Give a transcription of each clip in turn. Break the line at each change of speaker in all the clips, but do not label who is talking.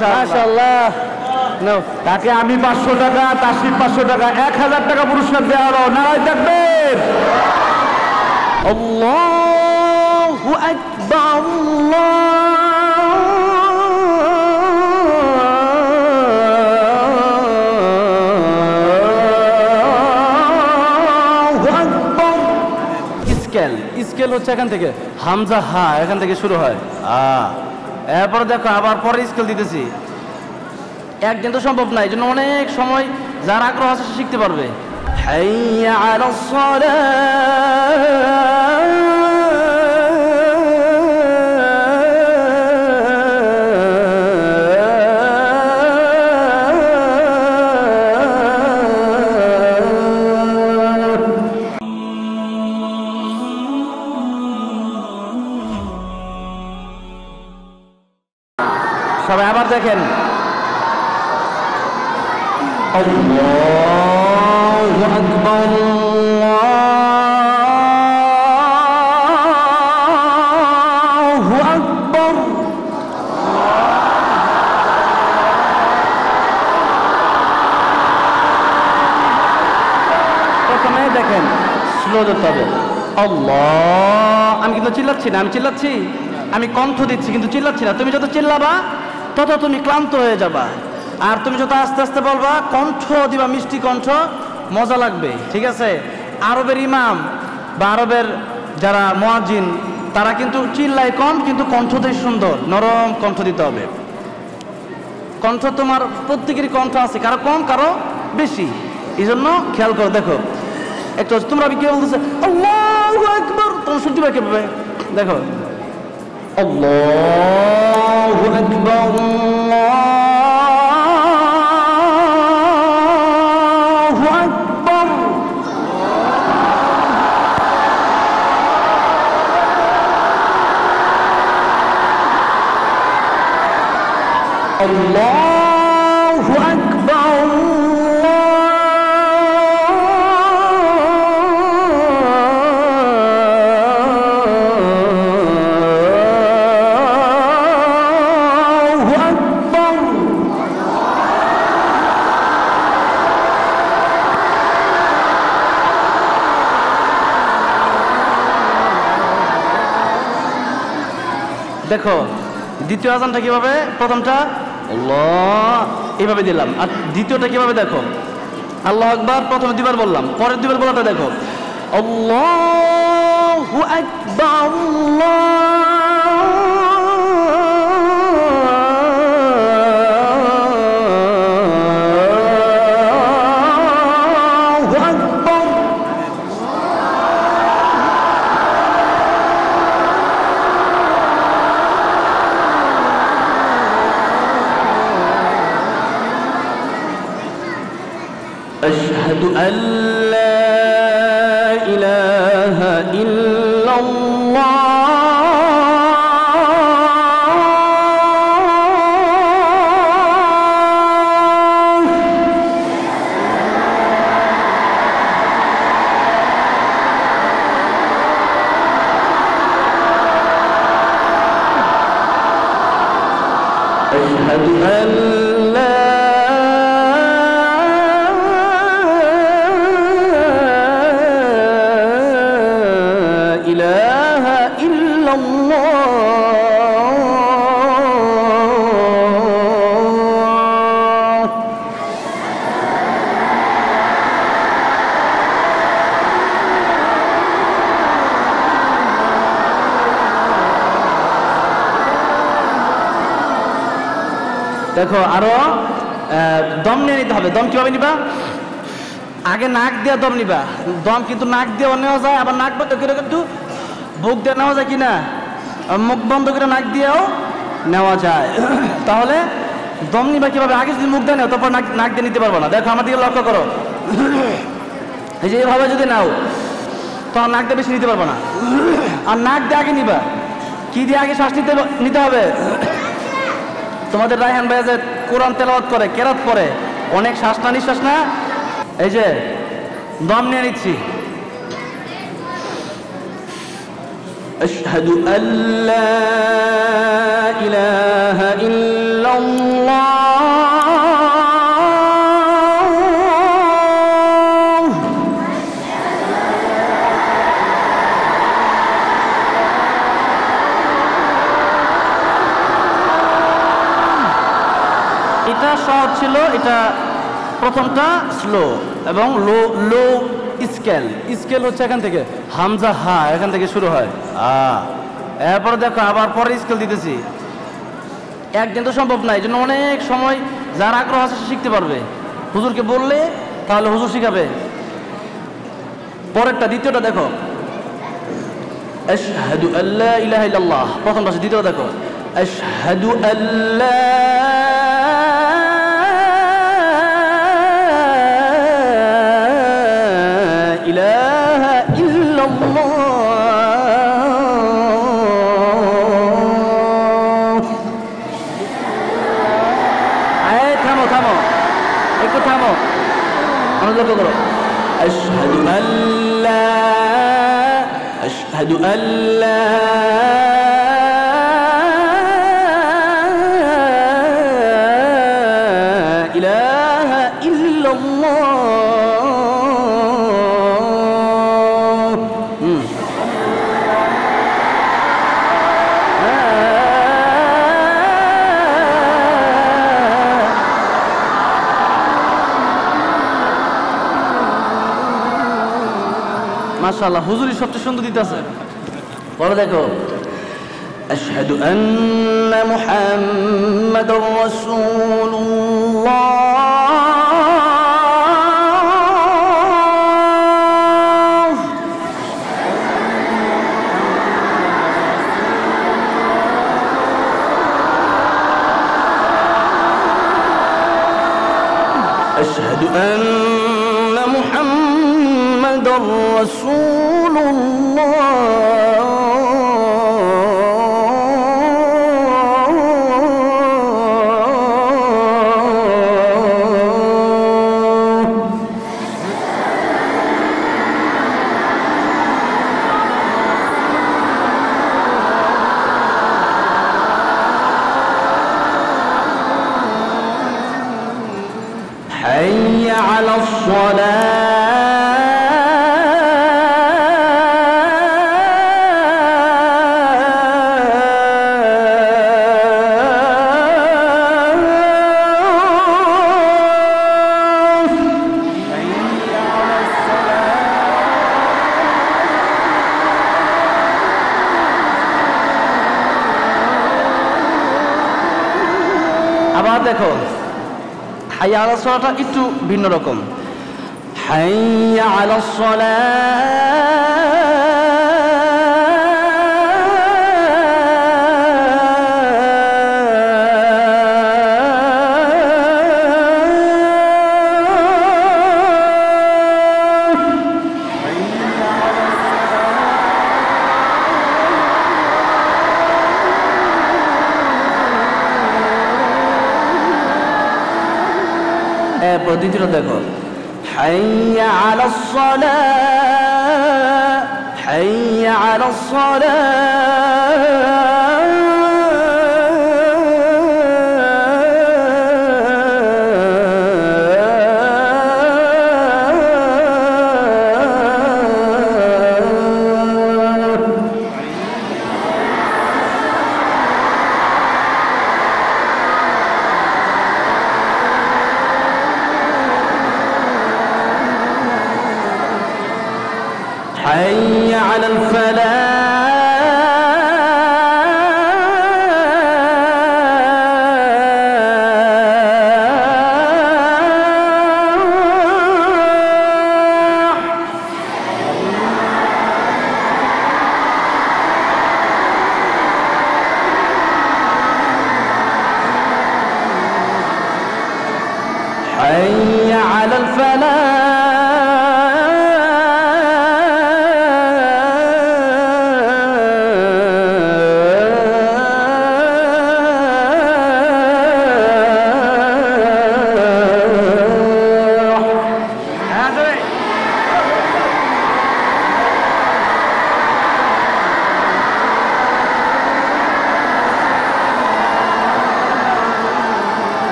মাশাআল্লাহ। নাও
তাকে আমি 500 টাকা, তাসিফ 500 টাকা, 1000 টাকা পুরস্কার দেওয়া হলো। নারায়ে তাকবীর।
আল্লাহু আকবার, আল্লাহু আকবার।
স্কেল হচ্ছে এখান থেকে হামজা হা এখান থেকে শুরু হয়। এরপর দেখো আবার পরে স্কেল দিতেছি। একদিন তো সম্ভব না, এই জন্য অনেক সময় যার আগ্রহ আছে সে শিখতে পারবে। হাইয়া আলাস সালাহ। সবাই আবার দেখেন। আল্লাহু আকবার, আল্লাহু আকবার। প্রথমে দেখেন স্লো ধরতে হবে। আল্লাহ, আমি কিন্তু চিল্লাচ্ছি না, আমি চিল্লাচ্ছি, আমি কণ্ঠ দিচ্ছি কিন্তু চিল্লাচ্ছি না। তুমি যত চিল্লাবা তত তুমি ক্লান্ত হয়ে যাবা, আর তুমি যত আস্তে আস্তে বলবা, কণ্ঠ দিবা মিষ্টি কণ্ঠ, মজা লাগবে। ঠিক আছে? আরবের ইমাম বা আরবের যারা মুয়াজ্জিন তারা কিন্তু চিল্লায় কম, কিন্তু কণ্ঠটাই সুন্দর, নরম কণ্ঠ দিতে হবে। কণ্ঠ তোমার প্রত্যেকেরই কণ্ঠ আছে, কারো কম কারো বেশি, এই জন্য খেয়াল করো। দেখো একটু তোমরা কি বলতেছে আল্লাহু আকবার, তোমরা শুনতে পাবে কিভাবে? দেখো আল্লাহু আকবার, আল্লাহু আকবার। আল্লাহু আকবার, দেখো দ্বিতীয় আজানটা কিভাবে? প্রথমটা আল্লাহ এইভাবে দিলাম, আর দ্বিতীয়টা কিভাবে দেখো? আল্লাহু আকবার প্রথমে দুইবার বললাম, পরের দুইবার বলাটা দেখো আল্লাহু আকবার, আল্লাহু আকবার। أشهد أن لا إله إلا الله أشهد أن لا إله إلا الله। দেখো আরো দম নিয়ে নিতে হবে। দম কিভাবে নিবা? আগে নাক দিয়ে দম নিবা। দম কিন্তু নাক দিয়েও নেওয়া যায়, আবার নাক বন্ধ করে কিন্তু বুক দিয়ে নেওয়া যায় কিনা, মুখ বন্ধ করে নাক দিয়েও নেওয়া যায়। তাহলে দম নিবা কিভাবে? আগে যদি মুখ দিয়ে নেও তারপর নাক দিয়ে নিতে পারবো না। দেখো আমার দিকে লক্ষ্য করো, এই যে এইভাবে যদি নাও তখন নাক দিয়ে বেশি নিতে পারবো না। আর নাক দিয়ে আগে নিবা। কি দিয়ে আগে শ্বাস নিতে হবে? তোমাদের রায়হান ভাই যে কোরআন তেলাওয়াত করে, কেরাত পড়ে, অনেক শ্বাস না নিঃশ্বাস না, এই যে দম নিয়ে নিচ্ছি। আশহাদু আল্লা ইলাহা ইল্লাল্লাহ
ইল্লাল্লাহ
এটা সহজ ছিল, এটা প্রথমটা স্লো এবং লো লো স্কেল। স্কেল হচ্ছে এখান থেকে হামজা হা এখান থেকে শুরু হয় এরপরে দেখো আবার পরে স্কেল দিতেছি। একদিন তো সম্ভব না, এই জন্য অনেক সময় যার আগ্রহ আছে সে শিখতে পারবে। হুজুরকে বললে তাহলে হুজুর শিখাবে। পরেরটা দ্বিতীয়টা দেখো আশহাদু আল্লা ইলাহা ইল্লাল্লাহ, প্রথমটা দ্বিতীয়টা দেখো আশহাদু আল্লা ইলাহা ইল্লাল্লাহ। থামো থামো একটু থামো, অনুযোগ করো। আশহাদু আল্লা আশহাদু আল্লা ইলাহা ইল্লাল্লাহ। মাশাআল্লাহ, হুজুরই সবচেয়ে সুন্দর দিতেছে। পরে দেখো আশহাদু আন্না মুহাম্মাদুর রাসূলুল্লাহ। أشهد أن محمد رسول حي على আবার দেখো হাইয়া আলাস সালাহটা একটু ভিন্ন রকম। হাইয়া আলাস দ্বিতীয়টা দেখো হাইয়া আলাস সালাহ হাইয়া আলাস حي على الفلاح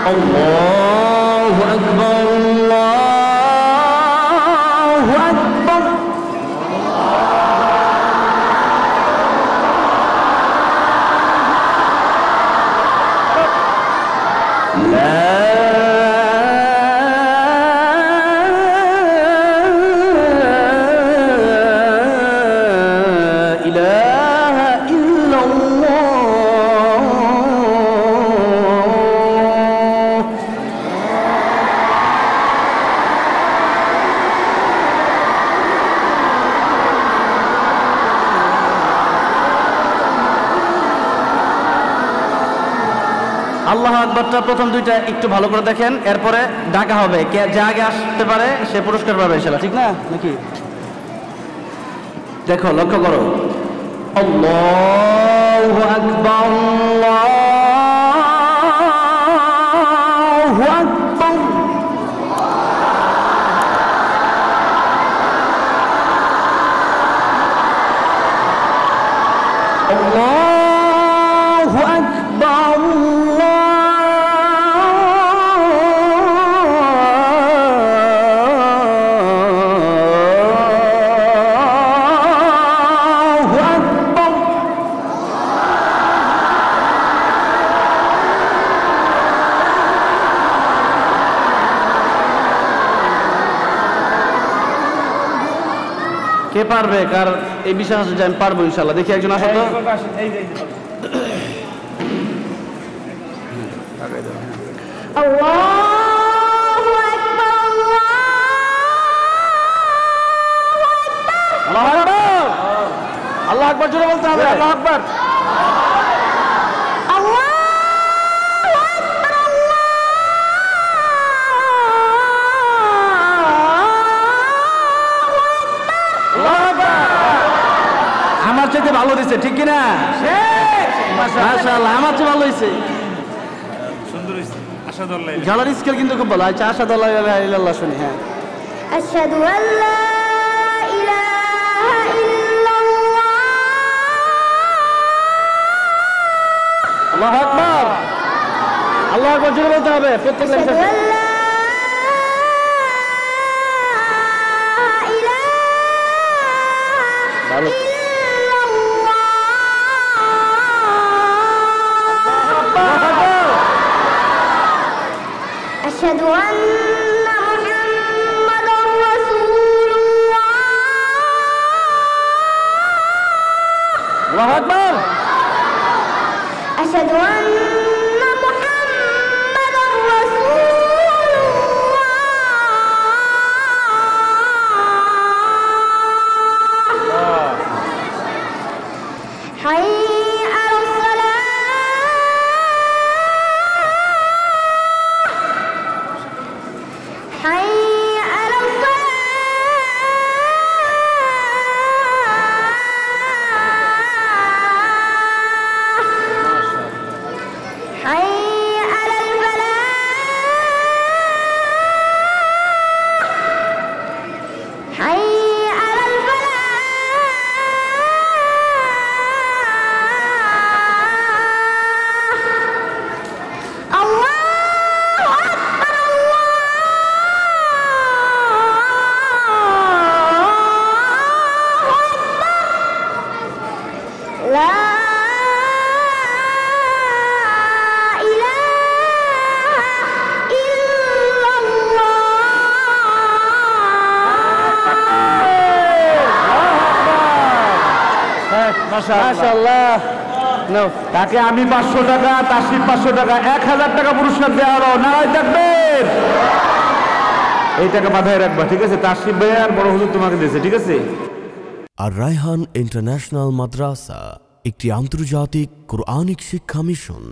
আল্লাহু আকবার, আল্লাহু আকবার। আল্লাহু আকবারটা প্রথম দুইটা একটু ভালো করে দেখেন, এরপরে ডাকা হবে, কে যে আগে আসতে পারে সে পুরস্কার পাবে ইনশাআল্লাহ, ঠিক না নাকি? দেখো, লক্ষ্য করো। আল্লাহু আকবার, আল্লাহু আকবার। আল্লাহু আকবার, কে পারবে? কার এই বিশ্বাস আছে যে আমি পারবো ইনশাআল্লাহ? দেখি একজন আসো তো।
আল্লাহু আকবার,
আল্লাহু আকবার, আল্লাহু আকবার জোরে বলতে হবে। আল্লাহু আকবার, আমার চাইতে ভালো দিছে, ঠিক কিনা? মাশাআল্লাহ, আমার চেয়ে ভালো হয়েছে। ঝালার স্কেল কিন্তু খুব ভালো। আচ্ছা, আশহাদু আল্লা ইলাহা ইল্লাল্লাহ শুনি। হ্যাঁ,
আশহাদু আল্লা ইলাহা ইল্লাল্লাহ,
আল্লাহু আকবার, আল্লাহু আকবার জোরে বলতে হবে প্রত্যেক লাইন
আশহাদু
শেষে।
আল্লা ইলাহা
ভালো।
أشهد أن محمدا رسول الله.
আল্লাহু আকবার,
أشهد أن محمدا رسول الله. حي على الصلاة. حي على الفلاح. حي على الفلاح. حي على الفلاح. الله أكبر، لا إله إلا الله.
মাশাআল্লাহ। নাও, তাকে আমি 500 টাকা, তাসিফ 500 টাকা, 1000 টাকা পুরস্কার দেওয়া হলো। নারায় তাকবীর। এই টাকা মাথায় রাখবা, ঠিক আছে? তাসিফ ভাই আর বড় হুজুর তোমাকে দিয়েছে, ঠিক আছে?
আর রায়হান ইন্টারন্যাশনাল মাদ্রাসা একটি আন্তর্জাতিক কোরআনিক শিক্ষা মিশন।